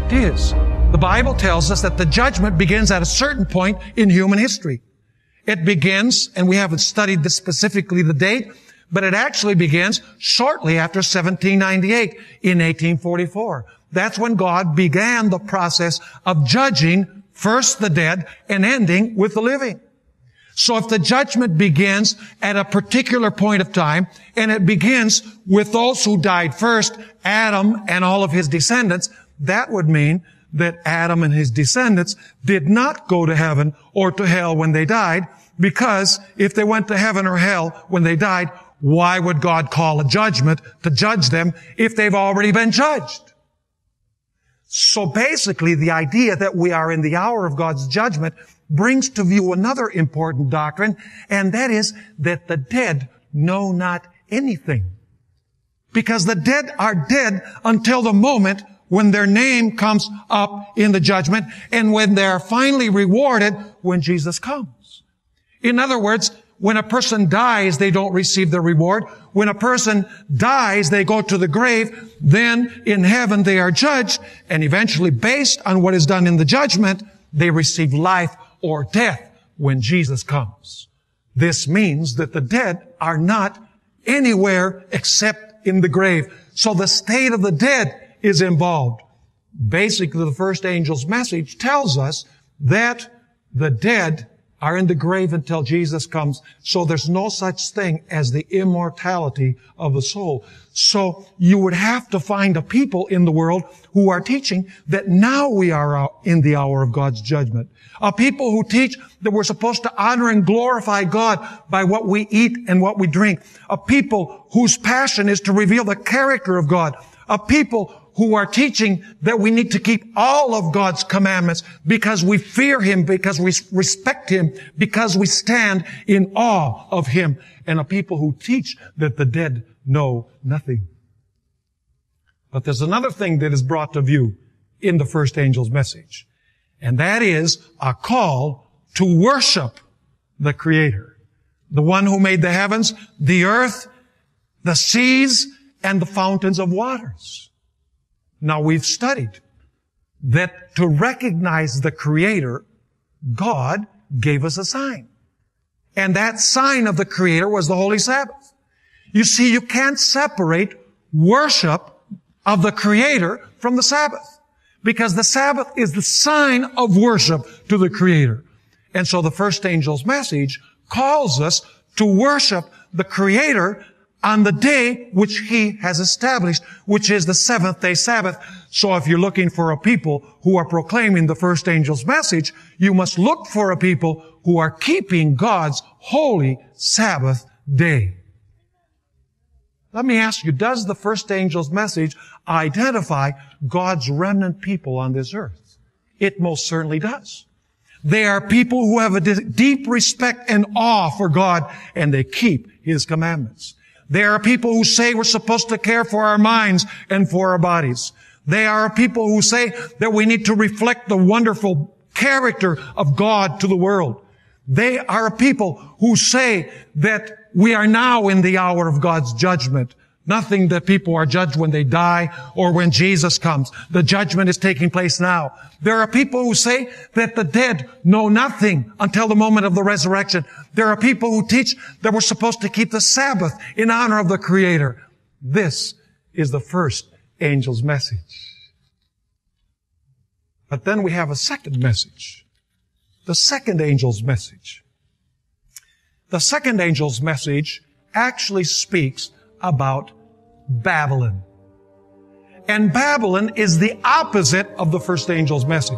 fact is, the Bible tells us that the judgment begins at a certain point in human history. It begins, and we haven't studied this specifically the date, but it actually begins shortly after 1798 in 1844. That's when God began the process of judging first the dead and ending with the living. So if the judgment begins at a particular point of time, and it begins with those who died first, Adam and all of his descendants, that would mean that Adam and his descendants did not go to heaven or to hell when they died, because if they went to heaven or hell when they died, why would God call a judgment to judge them if they've already been judged? So basically, the idea that we are in the hour of God's judgment brings to view another important doctrine, and that is that the dead know not anything. Because the dead are dead until the moment when their name comes up in the judgment and when they're finally rewarded when Jesus comes. In other words, when a person dies, they don't receive the reward. When a person dies, they go to the grave. Then in heaven, they are judged. And eventually, based on what is done in the judgment, they receive life or death when Jesus comes. This means that the dead are not anywhere except in the grave. So the state of the dead is involved. Basically, the first angel's message tells us that the dead are in the grave until Jesus comes. So there's no such thing as the immortality of the soul. So you would have to find a people in the world who are teaching that now we are in the hour of God's judgment. A people who teach that we're supposed to honor and glorify God by what we eat and what we drink. A people whose passion is to reveal the character of God. A people who are teaching that we need to keep all of God's commandments because we fear Him, because we respect Him, because we stand in awe of Him. And a people who teach that the dead know nothing. But there's another thing that is brought to view in the first angel's message. And that is a call to worship the Creator. The one who made the heavens, the earth, the seas, and the fountains of waters. Now, we've studied that to recognize the Creator, God gave us a sign. And that sign of the Creator was the Holy Sabbath. You see, you can't separate worship of the Creator from the Sabbath, because the Sabbath is the sign of worship to the Creator. And so the first angel's message calls us to worship the Creator on the day which He has established, which is the seventh-day Sabbath. So if you're looking for a people who are proclaiming the first angel's message, you must look for a people who are keeping God's holy Sabbath day. Let me ask you, does the first angel's message identify God's remnant people on this earth? It most certainly does. They are people who have a deep respect and awe for God, and they keep His commandments. There are people who say we're supposed to care for our minds and for our bodies. They are people who say that we need to reflect the wonderful character of God to the world. They are people who say that we are now in the hour of God's judgment. Nothing that people are judged when they die or when Jesus comes. The judgment is taking place now. There are people who say that the dead know nothing until the moment of the resurrection. There are people who teach that we're supposed to keep the Sabbath in honor of the Creator. This is the first angel's message. But then we have a second message. The second angel's message. The second angel's message actually speaks about Babylon. And Babylon is the opposite of the first angel's message.